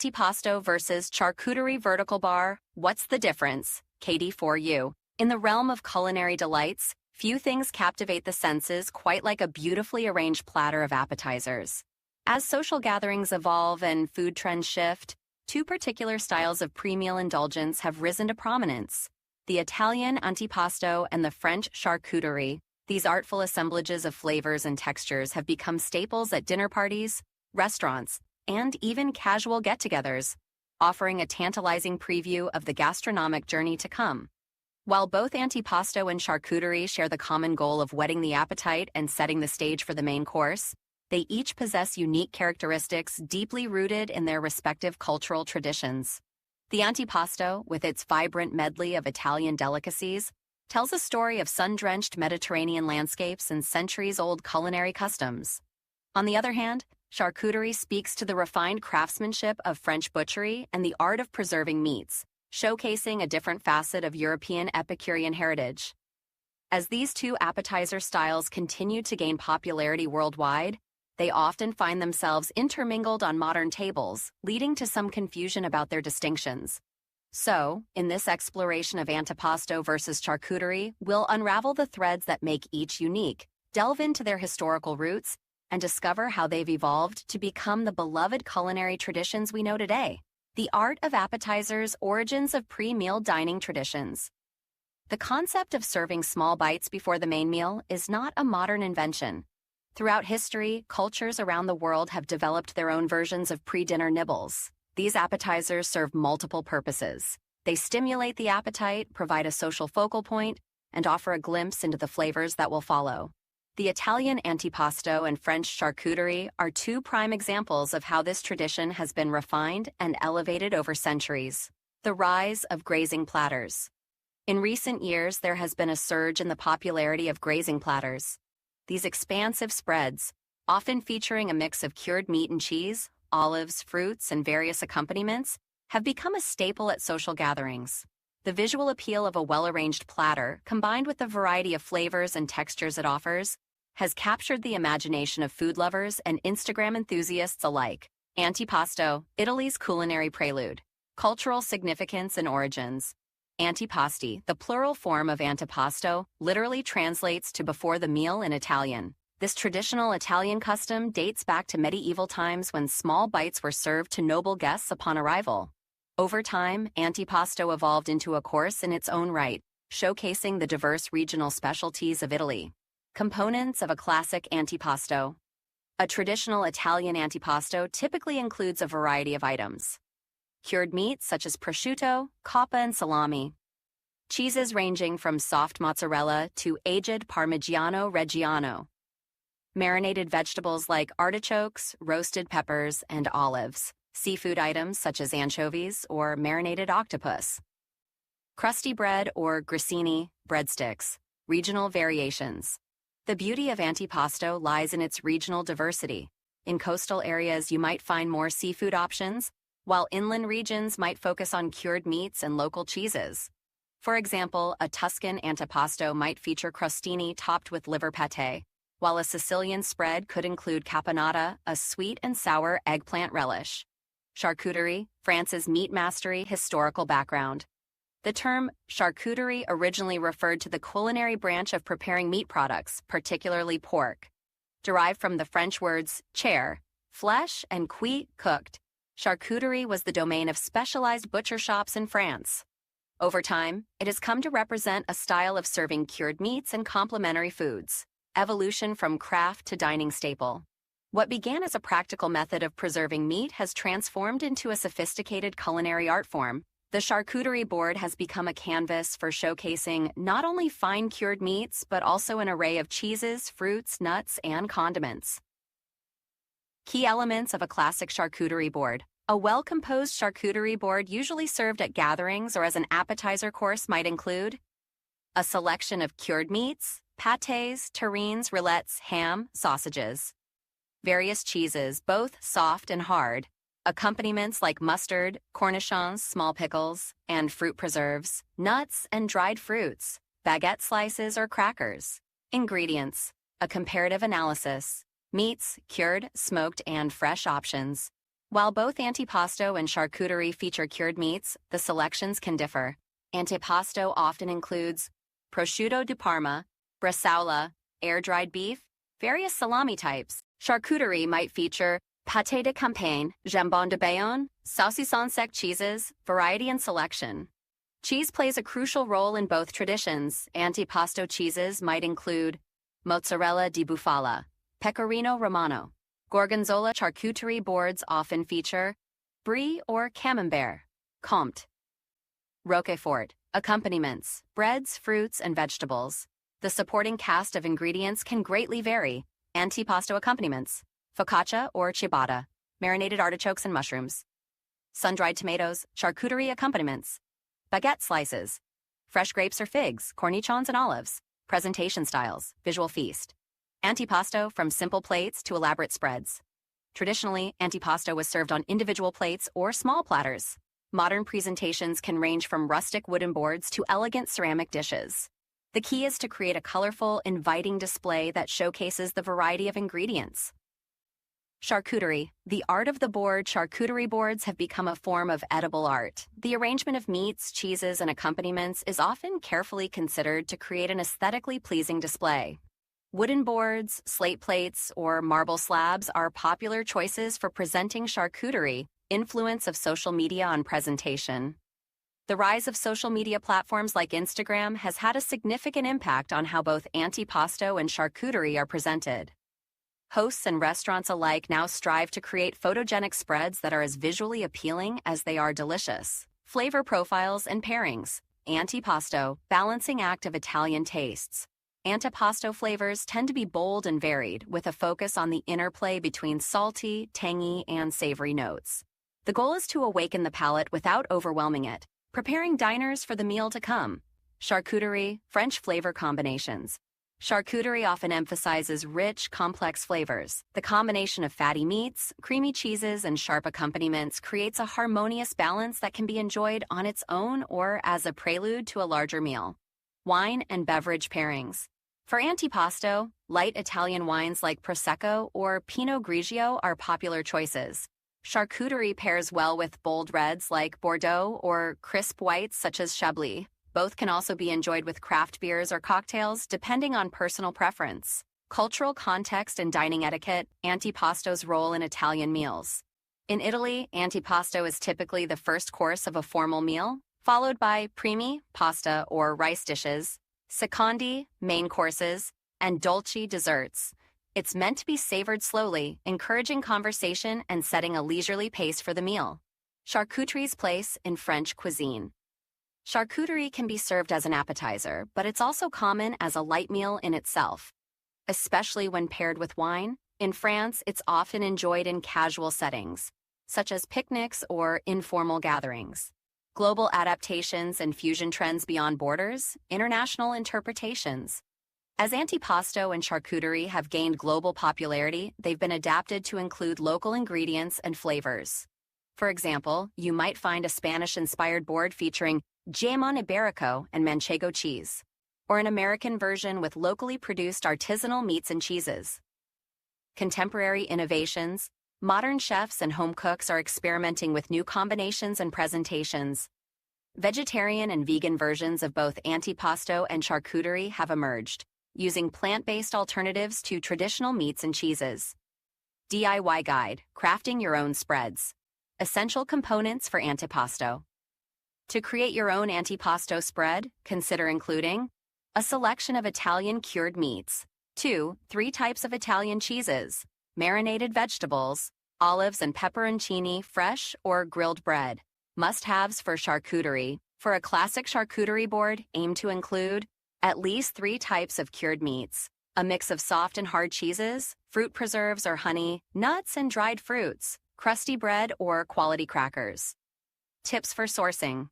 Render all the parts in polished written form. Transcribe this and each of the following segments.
Antipasto versus Charcuterie vertical bar, what's the difference? KD4U. In the realm of culinary delights, few things captivate the senses quite like a beautifully arranged platter of appetizers. As social gatherings evolve and food trends shift, two particular styles of pre-meal indulgence have risen to prominence: the Italian antipasto and the French charcuterie. These artful assemblages of flavors and textures have become staples at dinner parties, restaurants, and even casual get-togethers, offering a tantalizing preview of the gastronomic journey to come. While both antipasto and charcuterie share the common goal of whetting the appetite and setting the stage for the main course, they each possess unique characteristics deeply rooted in their respective cultural traditions. The antipasto, with its vibrant medley of Italian delicacies, tells a story of sun-drenched Mediterranean landscapes and centuries-old culinary customs. On the other hand, charcuterie speaks to the refined craftsmanship of French butchery and the art of preserving meats, showcasing a different facet of European Epicurean heritage. As these two appetizer styles continue to gain popularity worldwide, they often find themselves intermingled on modern tables, leading to some confusion about their distinctions. So, in this exploration of antipasto versus charcuterie, we'll unravel the threads that make each unique, delve into their historical roots, and discover how they've evolved to become the beloved culinary traditions we know today. The art of appetizers, origins of pre-meal dining traditions. The concept of serving small bites before the main meal is not a modern invention. Throughout history, cultures around the world have developed their own versions of pre-dinner nibbles. These appetizers serve multiple purposes. They stimulate the appetite, provide a social focal point, and offer a glimpse into the flavors that will follow. The Italian antipasto and French charcuterie are two prime examples of how this tradition has been refined and elevated over centuries. The rise of grazing platters. In recent years, there has been a surge in the popularity of grazing platters. These expansive spreads, often featuring a mix of cured meat and cheese, olives, fruits, and various accompaniments, have become a staple at social gatherings. The visual appeal of a well-arranged platter, combined with the variety of flavors and textures it offers, has captured the imagination of food lovers and Instagram enthusiasts alike. Antipasto, Italy's culinary prelude. Cultural significance and origins. Antipasti, the plural form of antipasto, literally translates to before the meal in Italian. This traditional Italian custom dates back to medieval times when small bites were served to noble guests upon arrival. Over time, antipasto evolved into a course in its own right, showcasing the diverse regional specialties of Italy. Components of a classic antipasto. A traditional Italian antipasto typically includes a variety of items: cured meats such as prosciutto, coppa, and salami. Cheeses ranging from soft mozzarella to aged Parmigiano Reggiano. Marinated vegetables like artichokes, roasted peppers, and olives. Seafood items such as anchovies or marinated octopus. Crusty bread or grissini, breadsticks. Regional variations. The beauty of antipasto lies in its regional diversity. In coastal areas, you might find more seafood options, while inland regions might focus on cured meats and local cheeses. For example, a Tuscan antipasto might feature crostini topped with liver pâté, while a Sicilian spread could include caponata, a sweet and sour eggplant relish. Charcuterie, France's meat mastery historical background. The term charcuterie originally referred to the culinary branch of preparing meat products, particularly pork. Derived from the French words chair, flesh, and cuit, cooked, charcuterie was the domain of specialized butcher shops in France. Over time, it has come to represent a style of serving cured meats and complementary foods. Evolution from craft to dining staple. What began as a practical method of preserving meat has transformed into a sophisticated culinary art form. The charcuterie board has become a canvas for showcasing not only fine cured meats, but also an array of cheeses, fruits, nuts, and condiments. Key elements of a classic charcuterie board. A well-composed charcuterie board usually served at gatherings or as an appetizer course might include a selection of cured meats, pâtés, terrines, rillettes, ham, sausages. Various cheeses, both soft and hard. Accompaniments like mustard, cornichons, small pickles, and fruit preserves, nuts and dried fruits, baguette slices or crackers. Ingredients. A comparative analysis. Meats, cured, smoked, and fresh options. While both antipasto and charcuterie feature cured meats, the selections can differ. Antipasto often includes prosciutto di Parma, bresaola, air-dried beef, various salami types. Charcuterie might feature pâté de campagne, jambon de Bayonne, saucisson sec cheeses, variety and selection. Cheese plays a crucial role in both traditions. Antipasto cheeses might include mozzarella di bufala, pecorino romano. Gorgonzola charcuterie boards often feature brie or camembert, comté. Roquefort, accompaniments, breads, fruits, and vegetables. The supporting cast of ingredients can greatly vary. Antipasto accompaniments, focaccia or ciabatta, marinated artichokes and mushrooms. Sun-dried tomatoes, charcuterie accompaniments, baguette slices, fresh grapes or figs, cornichons and olives. Presentation styles, visual feast. Antipasto, from simple plates to elaborate spreads. Traditionally, antipasto was served on individual plates or small platters. Modern presentations can range from rustic wooden boards to elegant ceramic dishes. The key is to create a colorful, inviting display that showcases the variety of ingredients. Charcuterie, the art of the board. Charcuterie boards have become a form of edible art. The arrangement of meats, cheeses, and accompaniments is often carefully considered to create an aesthetically pleasing display. Wooden boards, slate plates, or marble slabs are popular choices for presenting charcuterie. Influence of social media on presentation. The rise of social media platforms like Instagram has had a significant impact on how both antipasto and charcuterie are presented. Hosts and restaurants alike now strive to create photogenic spreads that are as visually appealing as they are delicious. Flavor profiles and pairings. Antipasto, balancing act of Italian tastes. Antipasto flavors tend to be bold and varied, with a focus on the interplay between salty, tangy, and savory notes. The goal is to awaken the palate without overwhelming it, preparing diners for the meal to come. Charcuterie, French flavor combinations. Charcuterie often emphasizes rich, complex flavors. The combination of fatty meats, creamy cheeses, and sharp accompaniments creates a harmonious balance that can be enjoyed on its own or as a prelude to a larger meal. Wine and beverage pairings. For antipasto, light Italian wines like Prosecco or Pinot Grigio are popular choices. Charcuterie pairs well with bold reds like Bordeaux or crisp whites such as Chablis. Both can also be enjoyed with craft beers or cocktails, depending on personal preference. Cultural context and dining etiquette. Antipasto's role in Italian meals. In Italy, antipasto is typically the first course of a formal meal, followed by primi, pasta or rice dishes, secondi, main courses, and dolci, desserts. It's meant to be savored slowly, encouraging conversation and setting a leisurely pace for the meal. Charcuterie's place in French cuisine. Charcuterie can be served as an appetizer, but it's also common as a light meal in itself. Especially when paired with wine, in France it's often enjoyed in casual settings, such as picnics or informal gatherings. Global adaptations and fusion trends beyond borders, international interpretations. As antipasto and charcuterie have gained global popularity, they've been adapted to include local ingredients and flavors. For example, you might find a Spanish-inspired board featuring jamon iberico and manchego cheese, or an American version with locally produced artisanal meats and cheeses. Contemporary innovations. Modern chefs and home cooks are experimenting with new combinations and presentations. Vegetarian and vegan versions of both antipasto and charcuterie have emerged, using plant-based alternatives to traditional meats and cheeses. DIY guide, crafting your own spreads. Essential components for antipasto. To create your own antipasto spread, consider including a selection of Italian cured meats, 3 types of Italian cheeses, marinated vegetables, olives and pepperoncini, fresh or grilled bread. Must-haves for charcuterie. For a classic charcuterie board, aim to include at least 3 types of cured meats, a mix of soft and hard cheeses, fruit preserves or honey, nuts and dried fruits, crusty bread or quality crackers. Tips for sourcing.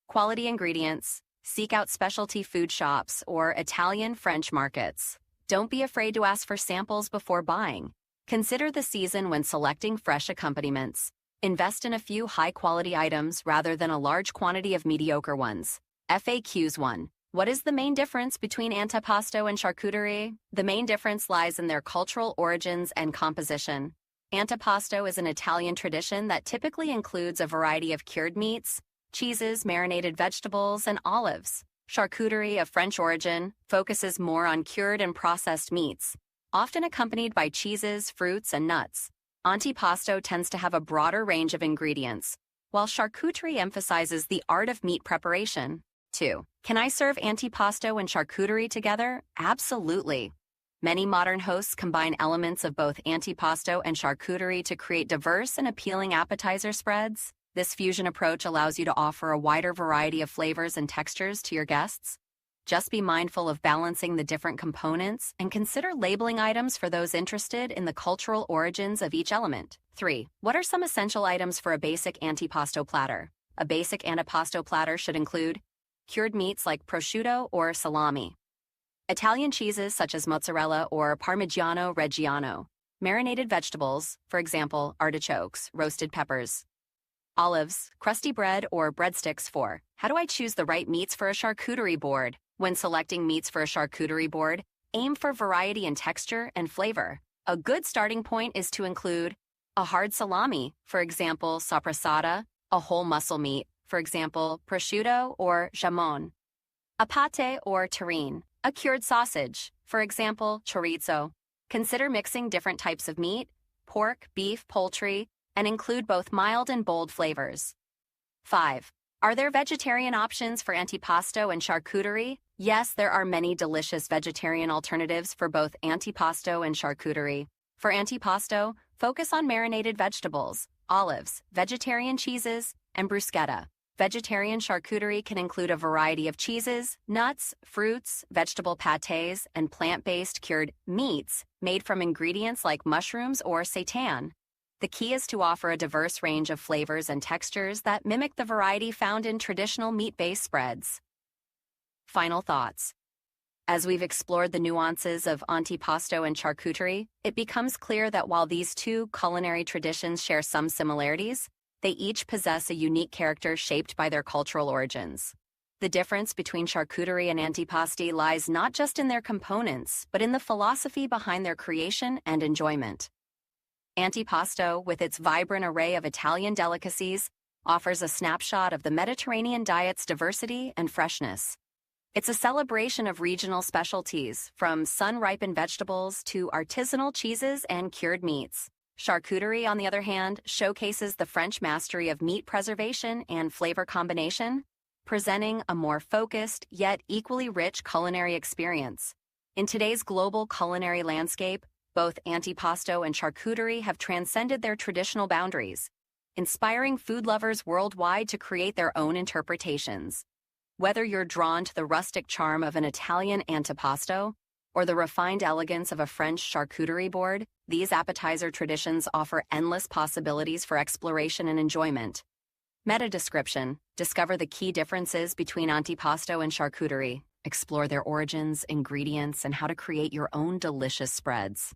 Quality ingredients. Seek out specialty food shops or Italian-French markets. Don't be afraid to ask for samples before buying. Consider the season when selecting fresh accompaniments. Invest in a few high-quality items rather than a large quantity of mediocre ones. FAQs 1. What is the main difference between antipasto and charcuterie? The main difference lies in their cultural origins and composition. Antipasto is an Italian tradition that typically includes a variety of cured meats, cheeses, marinated vegetables, and olives. Charcuterie, of French origin, focuses more on cured and processed meats, often accompanied by cheeses, fruits, and nuts. Antipasto tends to have a broader range of ingredients, while charcuterie emphasizes the art of meat preparation. 2. Can I serve antipasto and charcuterie together? Absolutely. Many modern hosts combine elements of both antipasto and charcuterie to create diverse and appealing appetizer spreads. This fusion approach allows you to offer a wider variety of flavors and textures to your guests. Just be mindful of balancing the different components and consider labeling items for those interested in the cultural origins of each element. 3. What are some essential items for a basic antipasto platter? A basic antipasto platter should include cured meats like prosciutto or salami, Italian cheeses such as mozzarella or Parmigiano Reggiano, marinated vegetables, for example, artichokes, roasted peppers, olives, crusty bread, or breadsticks. 4. How do I choose the right meats for a charcuterie board? When selecting meats for a charcuterie board, aim for variety in texture and flavor. A good starting point is to include a hard salami, for example, sopressata, a whole muscle meat, for example, prosciutto or jamon, a pate or terrine, a cured sausage, for example, chorizo. Consider mixing different types of meat, pork, beef, poultry, and include both mild and bold flavors. 5. Are there vegetarian options for antipasto and charcuterie? Yes, there are many delicious vegetarian alternatives for both antipasto and charcuterie. For antipasto, focus on marinated vegetables, olives, vegetarian cheeses, and bruschetta. Vegetarian charcuterie can include a variety of cheeses, nuts, fruits, vegetable pâtés, and plant-based cured meats made from ingredients like mushrooms or seitan. The key is to offer a diverse range of flavors and textures that mimic the variety found in traditional meat-based spreads. Final thoughts. As we've explored the nuances of antipasto and charcuterie, it becomes clear that while these two culinary traditions share some similarities, they each possess a unique character shaped by their cultural origins. The difference between charcuterie and antipasti lies not just in their components, but in the philosophy behind their creation and enjoyment. Antipasto, with its vibrant array of Italian delicacies, offers a snapshot of the Mediterranean diet's diversity and freshness. It's a celebration of regional specialties, from sun-ripened vegetables to artisanal cheeses and cured meats. Charcuterie, on the other hand, showcases the French mastery of meat preservation and flavor combination, presenting a more focused yet equally rich culinary experience. In today's global culinary landscape, both antipasto and charcuterie have transcended their traditional boundaries, inspiring food lovers worldwide to create their own interpretations. Whether you're drawn to the rustic charm of an Italian antipasto or the refined elegance of a French charcuterie board, these appetizer traditions offer endless possibilities for exploration and enjoyment. Meta description: discover the key differences between antipasto and charcuterie. Explore their origins, ingredients, and how to create your own delicious spreads.